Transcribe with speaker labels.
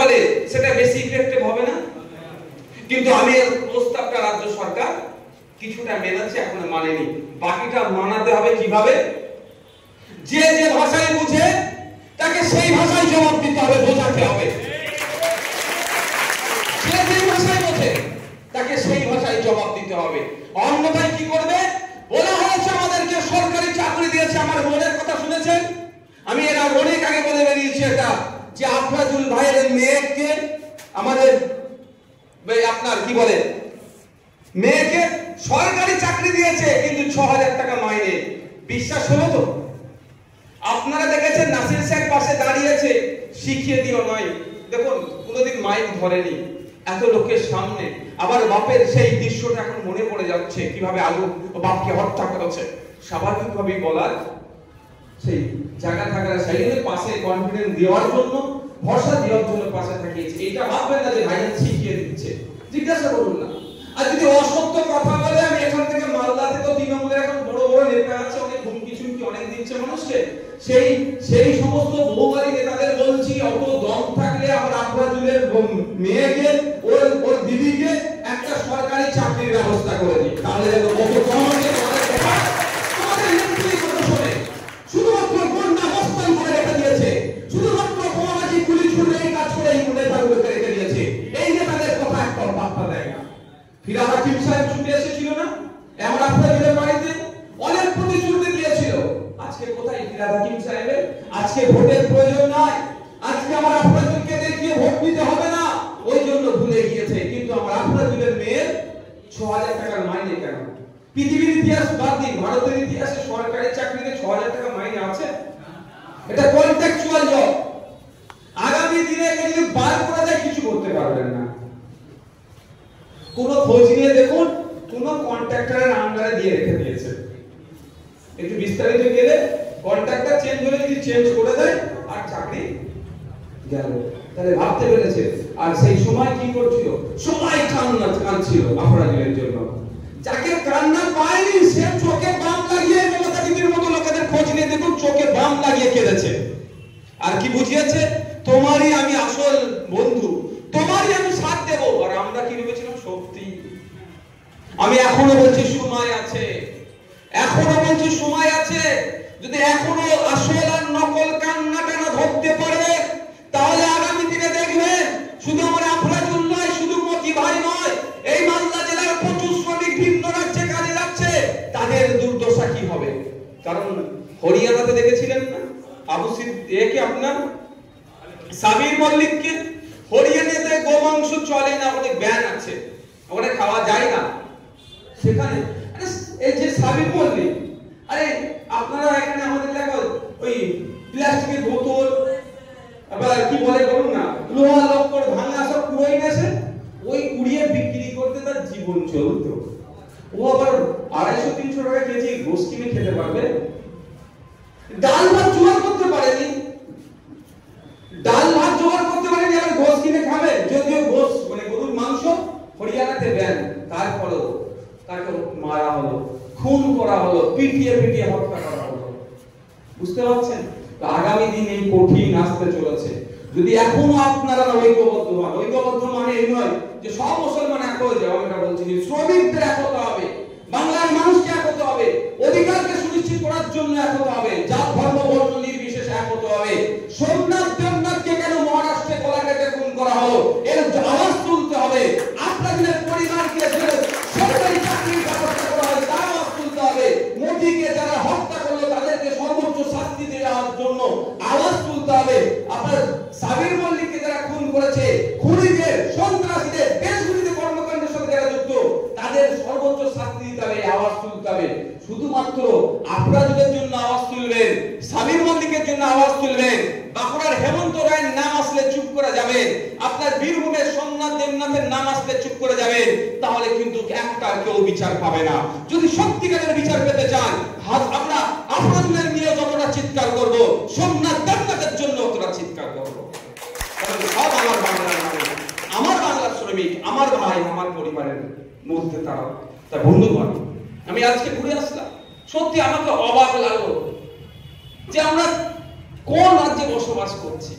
Speaker 1: বলে সেটা বেশি ইফেক্টিভ হবে না? কিন্তু আমি এর প্রস্তাবটা রাজ্য সরকার কিছুটা মেনেছে, এখন মানেনি। বাকিটা মানাতে হবে কিভাবে? যে যে ভাষায় বুঝে তাকে সেই ভাষায় জবাব দিতে হবে, বোঝাতে হবে। যে যে ভাষায় বোঝে তাকে সেই ভাষায় জবাব দিতে হবে। অন্যথায় কি করবে? বলা হয়েছে আমাদেরকে সরকারি চাকরি দিয়েছে। আমার বোনের কথা শুনেছেন? আমি এর অনেক আগে বলে বেরিয়েছি এটা, যে আফরাজুল ভাইয়ের মেয়েকে আমাদের আপনার কি বলে মেয়েকে সরকারি চাকরি দিয়েছে, কিন্তু ৬,০০০ টাকা মাইনে। বিশ্বাস হলো তো? আপনারা দেখেছেন নাসির শেখ পাশে দাঁড়িয়েছে, শিখিয়ে দিও নয়। দেখুন কোনোদিন মাইক ধরেনি এত লোকের সামনে। আবার বাপের সেই দৃশ্যটা এখন মনে পড়ে যাচ্ছে, কিভাবে আলু বাপকে হত্যা করেছে। স্বাভাবিকভাবেই বলার সেই জায়গা থাকার সেই পাশে কনফিডেন্স দেওয়ার জন্য, ভরসা দেওয়ার জন্য পাশে থাকিয়েছে। এটা ভাববেন না যে ভাইজান শিখিয়ে দিচ্ছে, জিজ্ঞাসা করুন না। আর যদি অসত্য কথা বলে, আমি এখান থেকে মালদাতে তো তৃণমূলের এখন বড় বড় নেতা আছে, অনেক হুমকি চুমকি অনেক দিচ্ছে মানুষকে। সেই সমস্ত বহুবারী নেতাদের বলছি, অত দম থাকলে আমরা আফরাজুলের মেয়েকে ওর দিদিকে একটা সরকারি চাকরির ব্যবস্থা করে দিই, তাহলে শুধুমাত্র বন্যা বস্তান করে রেখে দিয়েছে, শুধুমাত্র বোমাবাজি গুলি ছুড়ে এই কাজ করে এই নেতাগুলোকে রেখে দিয়েছে। এই নেতাদের কথা একটা পাত্তা দেয় না। ফিরহাদ হাকিম সাহেব ছুটে এসেছিল না এমন আপনাদের বাড়িতে, অনেক প্রতিশ্রুতি দিয়েছিল। আজকে কোথায় ফিরহাদ হাকিম সাহেবের? আজকে ভোটের প্রয়োজন নাই, আজকে আমার আপনাদেরকে দেখিয়ে ভোট দিতে হবে না, ওই জন্য ভুলে গিয়েছে। কিন্তু আমার আপনাদের মেয়ের ৬,০০০ টাকার মাইনে কেন? পৃথিবীর ইতিহাস বাদ দিন, ভারতের ইতিহাসে সরকারি চাকরিতে ৬,০০০ টাকা মাইনে আছে? এটা কন্ট্রাকচুয়াল জব। আগামী দিনে যদি বার করা যায় কিছু করতে পারবেন না। কোন খোঁজ নিয়ে দেখুন, কোন কন্ট্রাক্টরের আন্ডারে দিয়ে রেখে দিয়েছে। একটু বিস্তারিত গেলে কন্ট্রাক্টর চেঞ্জ হলে যদি চেঞ্জ করে দেয় আর চাকরি গেল। তাহলে ভাবতে পেরেছে। আর সেই সময় কি করছিল? সবাই কাঁদছিল আফরাজুলের জন্য। যাকে কান্না পায়নি সে চোখে বাম লাগিয়ে, মমতা দিদির মতো লোকেদের খোঁজ নিয়ে দেখুন, চোখে বাম লাগিয়ে কেঁদেছে। আর কি বুঝিয়েছে? তোমারই আমি আসল বন্ধু, তোমারই আমি সাথ দেব। আর আমরা কি ভেবেছিলাম? সত্যি। আমি এখনো বলছি সময় আছে, এখনো বলছি সময় আছে। যদি এখনো আসল আর নকল কান্নাটা না ধরতে পারে, তাহলে আগামী দিনে দেখবেন শুধু আমার আফরাজুল নয়, শুধু মতি ভাই নয়, এই মালদা জেলার প্রচুর শ্রমিক ভিন্ন রাজ্যে কাজে যাচ্ছে, তাদের দুর্দশা কি হবে। কারণ হরিয়ানাতে দেখেছিলেন না আবু সিদ্দিককে, আপনার সাবির মল্লিককে, হরিয়ানাতে গোমাংস চলে না, ওখানে ব্যান আছে, ওখানে খাওয়া যায় না। সেখানে এই যে সাবির মল্লিক, আরে আপনারা এখানে আমাদের এলাকায় ওই প্লাস্টিকের বোতল, আবার কি বলে বলুন না, লোহা লক্কর ভাঙা সব কুড়িয়ে গেছে, ওই কুড়িয়ে বিক্রি করতে তার জীবন চলতো। ও আবার ২৫০-৩০০ টাকা কেজি গোশ কিনে খেতে পারবে? ডাল ভাত জোগাড় করতে পারেনি, ডাল ভাত জোগাড় করতে পারেনি, আবার গোশ কিনে খাবে। যদিও গোশ মানে গরুর মাংস হরিয়ানাতে ব্যান, তারপরেও তাকে মারা হলো, খুন করা হলো, পিটিয়ে পিটিয়ে হত্যা করা হলো। বুঝতে পারছেন? আগামী দিন এই কঠিন আসতে চলেছে। যদি এখনো আপনারা ঐক্যবদ্ধ হন, ঐক্যবদ্ধ মানে এই নয় যে সব মুসলমান এক হয়ে যাবে, আমি এটা বলছি না। শ্রমিকদের এক হতে হবে, বাংলার মানুষকে এক হতে হবে, অধিকারকে সুনিশ্চিত করার জন্য এক হতে হবে, জাত ধর্ম বর্ণ নির্বিশেষে এক হতে হবে। সোমনাথ দেবনাথকে কেন মহারাষ্ট্রে গলা কেটে খুন করা হলো, এর আওয়াজ তুলতে হবে। আপনাদের পরিবারকে সরকারি চাকরির ব্যবস্থা করা হয় তার আওয়াজ তুলতে হবে। মোদিকে যারা হত্যা করলো তাদেরকে সর্বোচ্চ শাস্তি দেওয়ার জন্য আওয়াজ তুলতে হবে। আপনার সাবির মল্লিককে যারা খুন করেছে, খুনিদের, সন্ত্রাসীদের, দেশবিরোধী কর্মকাণ্ডের সাথে যারা যুক্ত, তাদের সর্বোচ্চ শাস্তি দিতে হবে, আওয়াজ তুলতে হবে। শুধুমাত্র আফরাজুলের জন্য আওয়াজ তুলবেন, সাবির মল্লিকের জন্য আওয়াজ তুলবেন, বাঁকুড়ার হেমন্ত রায়ের নাম আসলে চুপ করে যাবেন, আপনার বীরভূমের সোমনাথ দেবনাথের নাম আসলে চুপ করে যাবেন, তাহলে কিন্তু একটা কেউ বিচার পাবে না। যদি সত্যিকারের বিচার পেতে চান, আমরা আফরাজুলের নিয়ে যতটা চিৎকার করব, সোমনাথ দেবনাথের জন্য ততটা চিৎকার করব। কারণ সব আমার বাংলার মানুষ, আমার বাংলার শ্রমিক, আমার ভাই, আমার পরিবারের মধ্যে তারা। তা বন্ধুগণ, আমি আজকে ঘুরে আসলাম, সত্যি আমাকে অবাক লাগলো যে আমরা কোন রাজ্যে বসবাস করছি।